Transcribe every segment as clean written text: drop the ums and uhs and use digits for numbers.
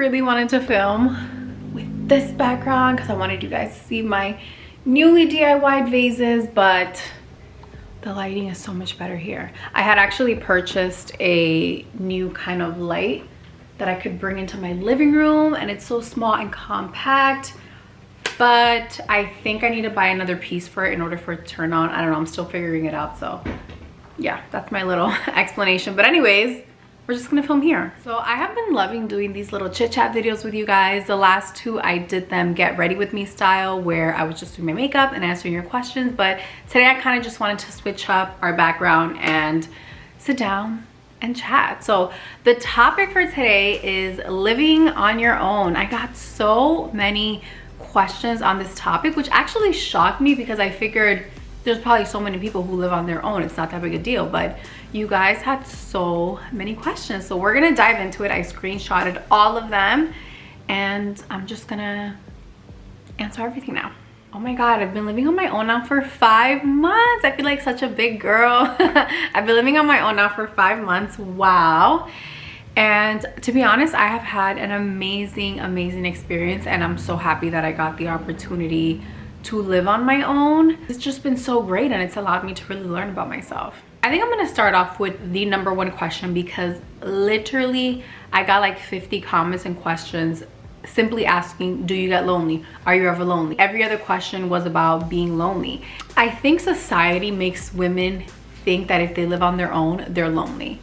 really wanted to film with this background because I wanted you guys to see my newly DIY'd vases, but the lighting is so much better here. I had actually purchased a new kind of light that I could bring into my living room, and it's so small and compact, but I think I need to buy another piece for it in order for it to turn on. I don't know, I'm still figuring it out. So yeah, that's my little explanation. But anyways, we're just gonna film here. So I have been loving doing these little chit chat videos with you guys. The last two I did them get ready with me style, where I was just doing my makeup and answering your questions, but today I kind of just wanted to switch up our background and sit down and chat. So the topic for today is living on your own. I got so many questions on this topic, which actually shocked me because I figured there's probably so many people who live on their own, it's not that big a deal, but you guys had so many questions. So we're gonna dive into it. I screenshotted all of them and I'm just gonna answer everything now. Oh my God, I've been living on my own now for 5 months. I feel like such a big girl. I've been living on my own now for 5 months. Wow. And to be honest, I have had an amazing experience, and I'm so happy that I got the opportunity to live on my own. It's just been so great, and it's allowed me to really learn about myself. I think I'm gonna start off with the number one question, because literally I got like 50 comments and questions simply asking, do you get lonely? Are you ever lonely? Every other question was about being lonely. I think society makes women think that if they live on their own, they're lonely.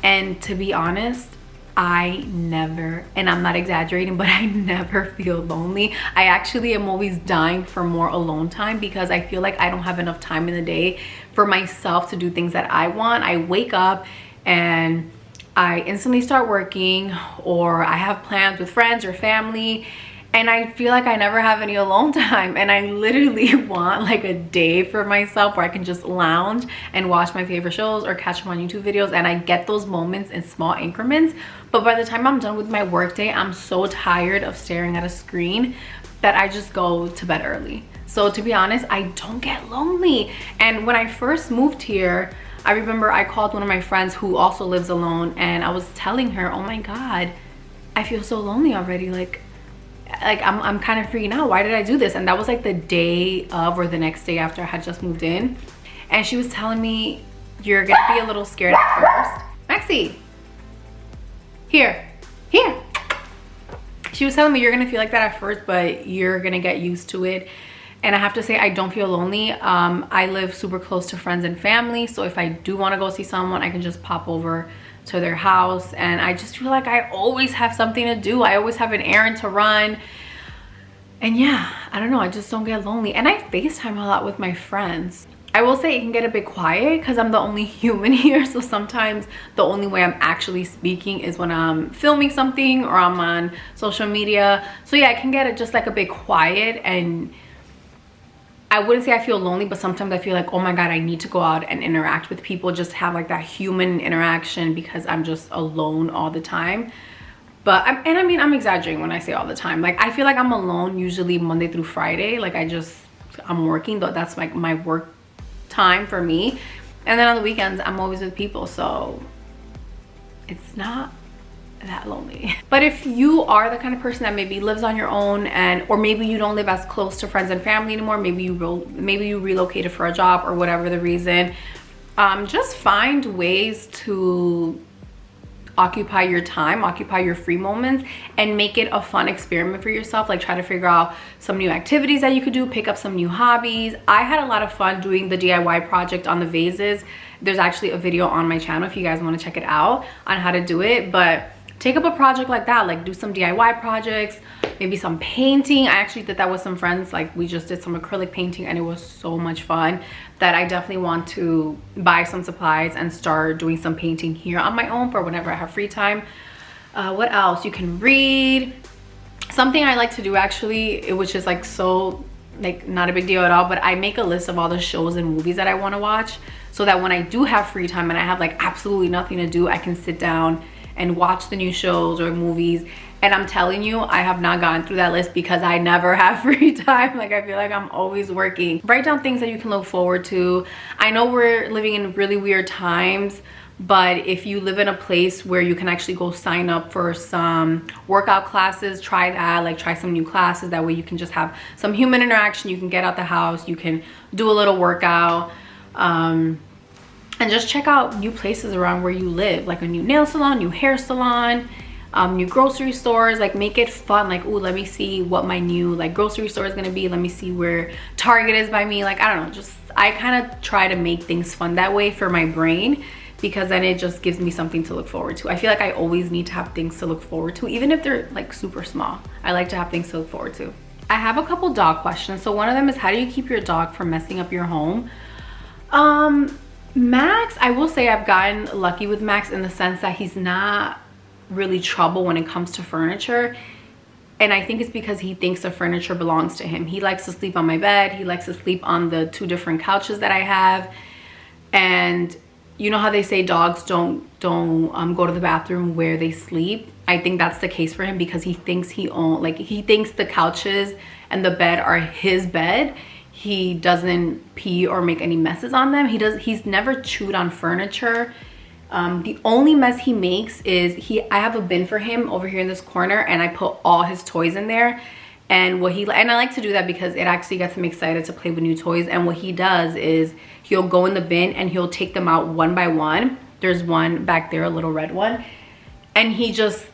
And to be honest, I never, and I'm not exaggerating, but I never feel lonely. I actually am always dying for more alone time, because I feel like I don't have enough time in the day for myself to do things that I want. I wake up and I instantly start working, or I have plans with friends or family, and I feel like I never have any alone time. And I literally want like a day for myself where I can just lounge and watch my favorite shows or catch them on YouTube videos. And I get those moments in small increments. But by the time I'm done with my workday, I'm so tired of staring at a screen that I just go to bed early. So to be honest, I don't get lonely. And when I first moved here, I remember I called one of my friends who also lives alone, and I was telling her, oh my God, I feel so lonely already. Like I'm kind of freaking out. Why did I do this? And that was like the day of, or the next day after I had just moved in. And she was telling me, you're gonna be a little scared at first. Maxie, here. She was telling me you're gonna feel like that at first, but you're gonna get used to it. And I have to say, I don't feel lonely. I live super close to friends and family, so if I do want to go see someone, I can just pop over to their house. And I just feel like I always have something to do. I always have an errand to run. And yeah, I don't know, I just don't get lonely. And I FaceTime a lot with my friends. I will say it can get a bit quiet because I'm the only human here, so sometimes the only way I'm actually speaking is when I'm filming something or I'm on social media. So yeah, it can get just like a bit quiet, and I wouldn't say I feel lonely, but sometimes I feel like, oh my God, I need to go out and interact with people, just have like that human interaction, because I'm just alone all the time. But I mean, I'm exaggerating when I say all the time. Like, I feel like I'm alone usually Monday through Friday. Like I'm working, though that's like my work time for me. And then on the weekends, I'm always with people. So it's not that lonely. But if you are the kind of person that maybe lives on your own, or maybe you don't live as close to friends and family anymore, maybe you relocated for a job or whatever the reason, just find ways to occupy your time, occupy your free moments, and make it a fun experiment for yourself. Like, try to figure out some new activities that you could do, pick up some new hobbies. I had a lot of fun doing the DIY project on the vases. There's actually a video on my channel if you guys want to check it out on how to do it. But take up a project like that, like do some DIY projects, maybe some painting. I actually did that with some friends. Like, we just did some acrylic painting, and it was so much fun that I definitely want to buy some supplies and start doing some painting here on my own for whenever I have free time. What else? You can read. Something I like to do, actually, which is like so like not a big deal at all, but I make a list of all the shows and movies that I want to watch, so that when I do have free time and I have like absolutely nothing to do, I can sit down and watch the new shows or movies. And I'm telling you, I have not gotten through that list because I never have free time. Like, I feel like I'm always working. Write down things that you can look forward to. I know we're living in really weird times, But if you live in a place where you can actually go sign up for some workout classes, try that. Like, try some new classes. That way you can just have some human interaction. You can get out the house, you can do a little workout, and just check out new places around where you live, like a new nail salon, new hair salon, new grocery stores. Like, make it fun. Like, ooh, let me see what my new like grocery store is gonna be. Let me see where Target is by me. Like, I don't know, just I kind of try to make things fun that way for my brain, because then it just gives me something to look forward to. I feel like I always need to have things to look forward to, even if they're like super small. I like to have things to look forward to. I have a couple dog questions. So one of them is, how do you keep your dog from messing up your home? Max, I will say I've gotten lucky with Max in the sense that he's not really trouble when it comes to furniture. And I think it's because he thinks the furniture belongs to him. He likes to sleep on my bed. He likes to sleep on the 2 different couches that I have. And you know how they say dogs don't go to the bathroom where they sleep? I think that's the case for him, because he thinks he thinks the couches and the bed are his bed. He doesn't pee or make any messes on them. He's never chewed on furniture. The only mess he makes is I have a bin for him over here in this corner, and I put all his toys in there. And I like to do that because it actually gets him excited to play with new toys. And what he does is he'll go in the bin and he'll take them out one by one. There's one back there, a little red one, and he just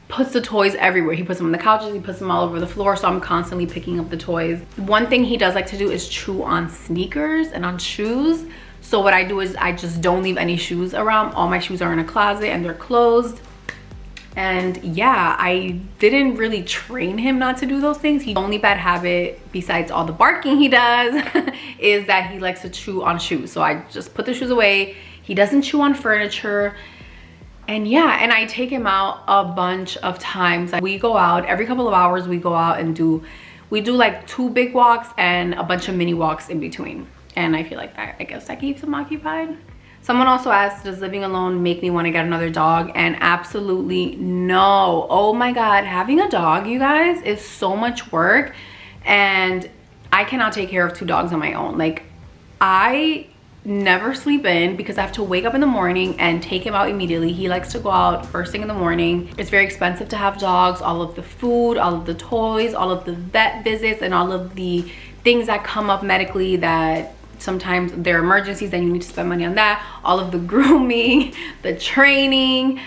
puts the toys everywhere. He puts them on the couches, he puts them all over the floor, so I'm constantly picking up the toys. One thing he does like to do is chew on sneakers and on shoes. So what I do is I just don't leave any shoes around. All my shoes are in a closet and they're closed. And yeah, I didn't really train him not to do those things. The only bad habit, besides all the barking he does, is that he likes to chew on shoes. So I just put the shoes away. He doesn't chew on furniture. And yeah, and I take him out a bunch of times. We go out every couple of hours. We go out and we do like 2 big walks and a bunch of mini walks in between. And I feel like that, I guess that keeps him occupied. Someone also asked, does living alone make me want to get another dog? And absolutely no. Oh my God, having a dog, you guys, is so much work. And I cannot take care of 2 dogs on my own. Like, I never sleep in because I have to wake up in the morning and take him out immediately. He likes to go out first thing in the morning. It's very expensive to have dogs. All of the food, all of the toys, all of the vet visits, and all of the things that come up medically that sometimes they're emergencies and you need to spend money on that. All of the grooming, the training.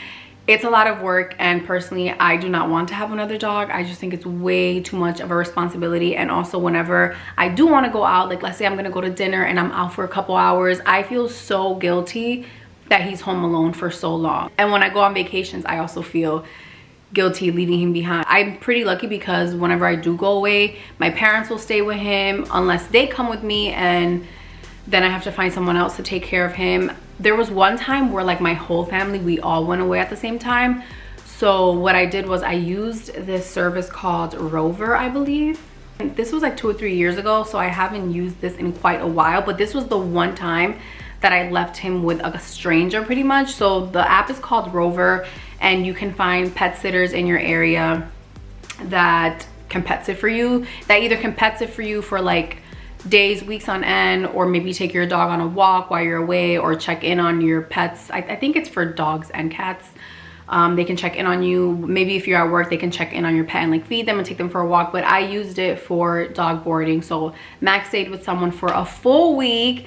It's a lot of work, and personally I do not want to have another dog. I just think it's way too much of a responsibility. And also, whenever I do want to go out, like let's say I'm gonna go to dinner and I'm out for a couple hours, I feel so guilty that he's home alone for so long. And when I go on vacations, I also feel guilty leaving him behind. I'm pretty lucky because whenever I do go away, my parents will stay with him unless they come with me, and then I have to find someone else to take care of him. There was one time where like my whole family, we all went away at the same time. So what I did was I used this service called Rover, I believe. This was like 2 or 3 years ago, so I haven't used this in quite a while, but this was the one time that I left him with a stranger pretty much. So the app is called Rover, and you can find pet sitters in your area that can pet sit for you, that either can pet sit for you for like days, weeks on end, or maybe take your dog on a walk while you're away, or check in on your pets. I think it's for dogs and cats. They can check in on you. Maybe if you're at work, they can check in on your pet and like feed them and take them for a walk. But I used it for dog boarding. So Max stayed with someone for a full week,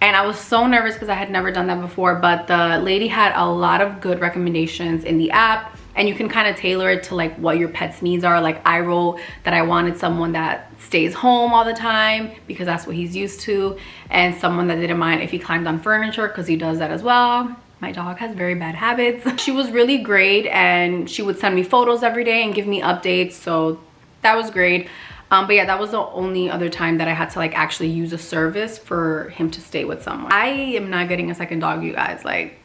and I was so nervous because I had never done that before. But the lady had a lot of good recommendations in the app, and you can kind of tailor it to like what your pet's needs are. Like I wrote that I wanted someone that stays home all the time because that's what he's used to, and someone that didn't mind if he climbed on furniture because he does that as well. My dog has very bad habits. She was really great, and she would send me photos every day and give me updates, so that was great. But yeah, that was the only other time that I had to like actually use a service for him to stay with someone. I am not getting a second dog, you guys. Like,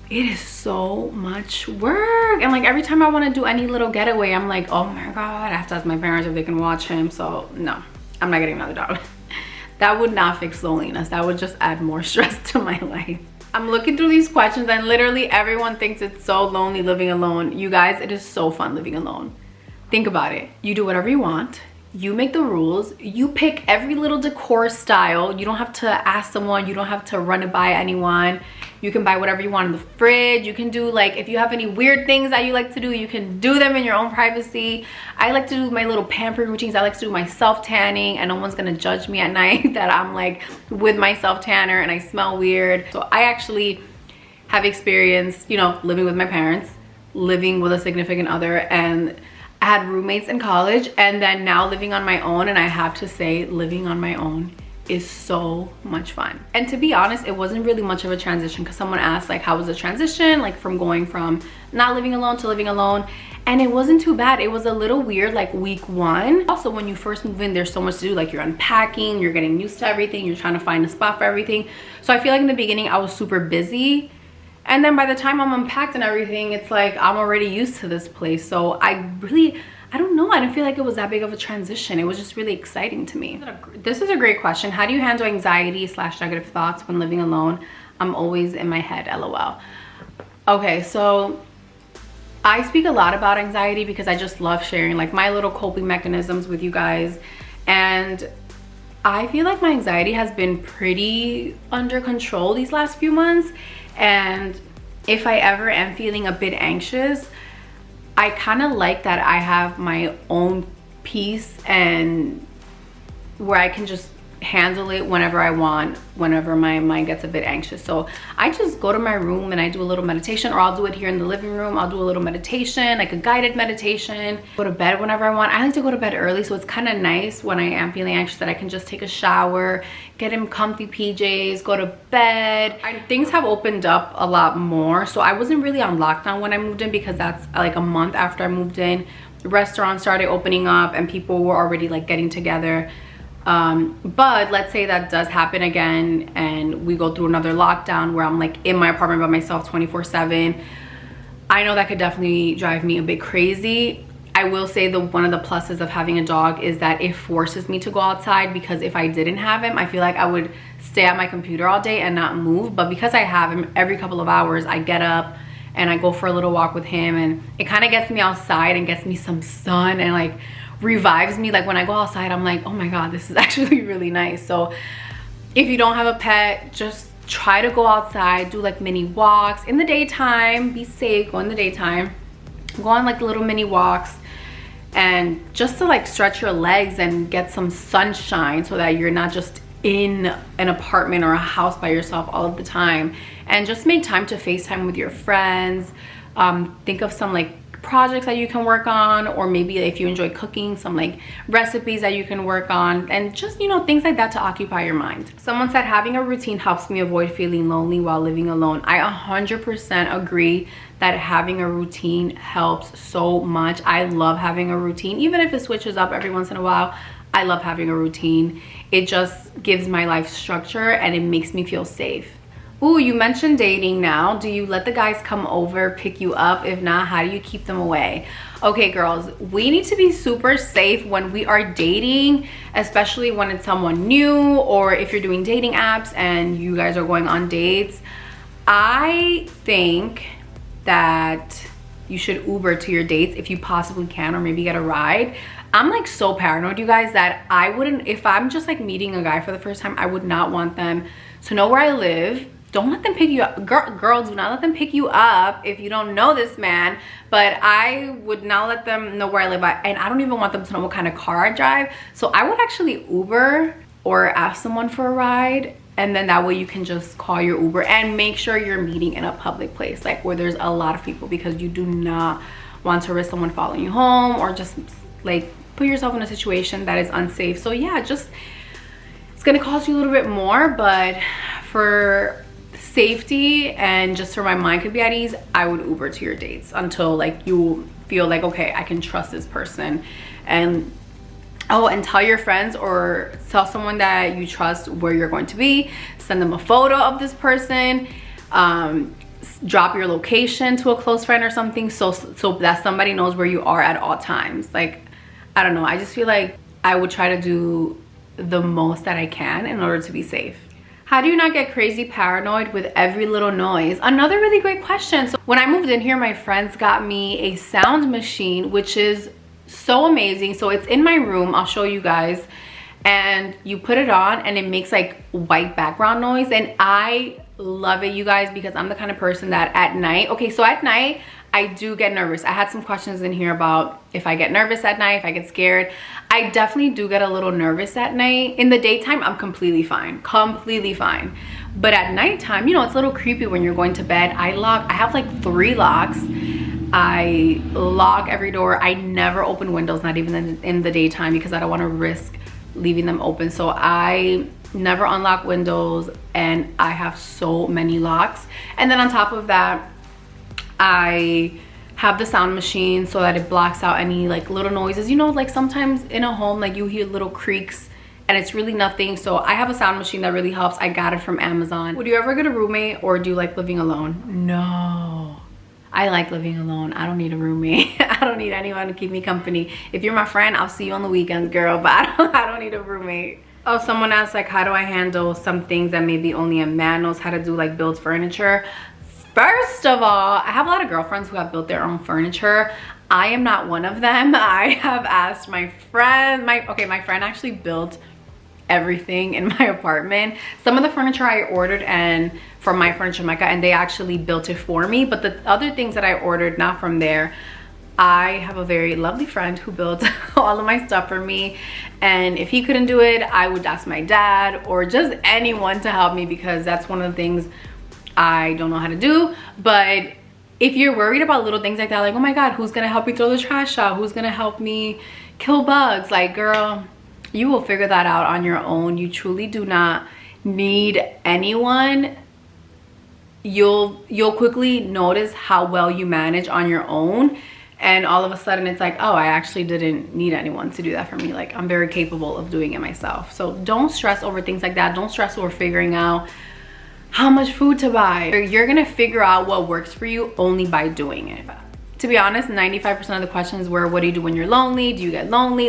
it is so much work, and like every time I want to do any little getaway, I'm like, oh my God, I have to ask my parents if they can watch him. So no, I'm not getting another dog. That would not fix loneliness. That would just add more stress to my life. I'm looking through these questions, and literally everyone thinks it's so lonely living alone. You guys, it is so fun living alone. Think about it. You do whatever you want. You make the rules. You pick every little decor style. You don't have to ask someone. You don't have to run it by anyone. You can buy whatever you want in the fridge. You can do, like, if you have any weird things that you like to do, you can do them in your own privacy. I like to do my little pamper routines. I like to do my self-tanning, and no one's gonna judge me at night that I'm like with my self-tanner and I smell weird. So I actually have experienced, you know, living with my parents, living with a significant other, and I had roommates in college, and then now living on my own. And I have to say, living on my own is so much fun. And to be honest, it wasn't really much of a transition, because someone asked, like, how was the transition, like from going from not living alone to living alone, and it wasn't too bad. It was a little weird, like week 1. Also, when you first move in, there's so much to do. Like, you're unpacking, you're getting used to everything, you're trying to find a spot for everything. So I feel like in the beginning I was super busy, and then by the time I'm unpacked and everything, it's like I'm already used to this place. So I don't know, I didn't feel like it was that big of a transition. It was just really exciting to me. This is a great question. How do you handle anxiety / negative thoughts when living alone? I'm always in my head, LOL. Okay, so I speak a lot about anxiety because I just love sharing like my little coping mechanisms with you guys. And I feel like my anxiety has been pretty under control these last few months. And if I ever am feeling a bit anxious, I kind of like that I have my own peace and where I can just handle it whenever I want, whenever my mind gets a bit anxious. So I just go to my room and I do a little meditation, or I'll do it here in the living room. I'll do a little meditation, like a guided meditation. Go to bed whenever I want. I like to go to bed early, so it's kind of nice when I am feeling anxious that I can just take a shower, get in comfy PJs, go to bed. Things have opened up a lot more. So I wasn't really on lockdown when I moved in, because that's like a month after I moved in. Restaurants started opening up and people were already like getting together. But let's say that does happen again and we go through another lockdown where I'm like in my apartment by myself 24/7. I know that could definitely drive me a bit crazy. I will say one of the pluses of having a dog is that it forces me to go outside, because if I didn't have him, I feel like I would stay at my computer all day and not move. But because I have him, every couple of hours I get up and I go for a little walk with him, and it kind of gets me outside and gets me some sun and like revives me. Like when I go outside, I'm like, oh my god, this is actually really nice. So if you don't have a pet, just try to go outside, do like mini walks in the daytime. Be safe, go in the daytime, go on like little mini walks, and just to like stretch your legs and get some sunshine so that you're not just in an apartment or a house by yourself all of the time. And just make time to FaceTime with your friends. Think of some like projects that you can work on, or maybe if you enjoy cooking, some like recipes that you can work on, and just, you know, things like that to occupy your mind. Someone said having a routine helps me avoid feeling lonely while living alone. I 100% agree that having a routine helps so much. I love having a routine, even if it switches up every once in a while. I love having a routine. It just gives my life structure and it makes me feel safe. Ooh, you mentioned dating now. Do you let the guys come over, pick you up? If not, how do you keep them away? Okay, girls, we need to be super safe when we are dating, especially when it's someone new, or if you're doing dating apps and you guys are going on dates. I think that you should Uber to your dates if you possibly can, or maybe get a ride. I'm like so paranoid, you guys, that I wouldn't, if I'm just like meeting a guy for the first time, I would not want them to know where I live. Don't let them pick you up. Girl, do not let them pick you up if you don't know this man. But I would not let them know where I live. And I don't even want them to know what kind of car I drive. So I would actually Uber or ask someone for a ride. And then that way you can just call your Uber, and make sure you're meeting in a public place, like where there's a lot of people, because you do not want to risk someone following you home, or just like put yourself in a situation that is unsafe. So yeah, just, it's gonna cost you a little bit more, but for safety and just so my mind could be at ease, I would Uber to your dates until like you feel like, okay, I can trust this person. And oh, and tell your friends or tell someone that you trust where you're going to be. Send them a photo of this person. Drop your location to a close friend or something, so that somebody knows where you are at all times. Like, I don't know, I just feel like I would try to do the most that I can in order to be safe. How do you not get crazy paranoid with every little noise? Another really great question. So when I moved in here, my friends got me a sound machine, which is so amazing. So it's in my room, I'll show you guys, and you put it on and it makes like white background noise, and I love it, you guys, because I'm the kind of person that at night, okay, so at night I do get nervous. I had some questions in here about if I get nervous at night, if I get scared. I definitely do get a little nervous at night. In the daytime, I'm completely fine, completely fine. But at nighttime, you know, it's a little creepy when you're going to bed. I have like 3 locks. I lock every door. I never open windows, not even in the daytime, because I don't want to risk leaving them open. So I never unlock windows, and I have so many locks. And then on top of that, I have the sound machine so that it blocks out any like little noises. You know, like sometimes in a home, like you hear little creaks and it's really nothing. So I have a sound machine that really helps. I got it from Amazon. Would you ever get a roommate, or do you like living alone? No, I like living alone. I don't need a roommate. I don't need anyone to keep me company. If you're my friend, I'll see you on the weekends, girl, but I don't need a roommate. Oh, someone asked like, how do I handle some things that maybe only a man knows how to do, like build furniture? First of all, I have a lot of girlfriends who have built their own furniture. I am not one of them. I have asked my friend, my friend actually built everything in my apartment. Some of the furniture I ordered and from My Furniture Mecca, and they actually built it for me. But the other things that I ordered, not from there, I have a very lovely friend who built all of my stuff for me. And if he couldn't do it, I would ask my dad or just anyone to help me, because that's one of the things I don't know how to do. But if you're worried about little things like that, like, oh my God, who's gonna help me throw the trash out? Who's gonna help me kill bugs? Like, girl, you will figure that out on your own. You truly do not need anyone. You'll quickly notice how well you manage on your own, and all of a sudden it's like, oh, I actually didn't need anyone to do that for me. Like, I'm very capable of doing it myself. So don't stress over things like that. Don't stress over figuring out how much food to buy. You're gonna figure out what works for you only by doing it. To be honest, 95% of the questions were, what do you do when you're lonely? Do you get lonely?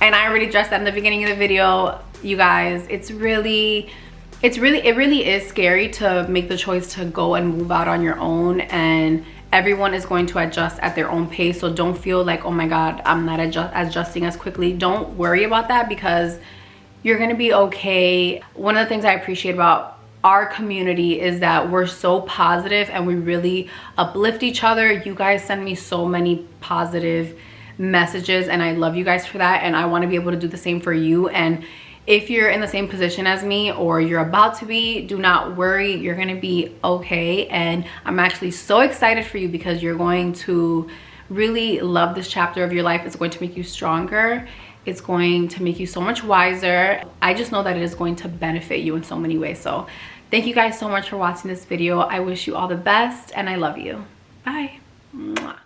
And I already addressed that in the beginning of the video. You guys, it really is scary to make the choice to go and move out on your own, and everyone is going to adjust at their own pace. So don't feel like, oh my God, I'm not adjusting as quickly. Don't worry about that, because you're gonna be okay. One of the things I appreciate about our community is that we're so positive and we really uplift each other. You guys send me so many positive messages, and I love you guys for that, and I want to be able to do the same for you. And if you're in the same position as me, or you're about to be, do not worry. You're gonna be okay. And I'm actually so excited for you, because you're going to really love this chapter of your life. It's going to make you stronger. It's going to make you so much wiser. I just know that it is going to benefit you in so many ways. So thank you guys so much for watching this video. I wish you all the best, and I love you. Bye. Mwah.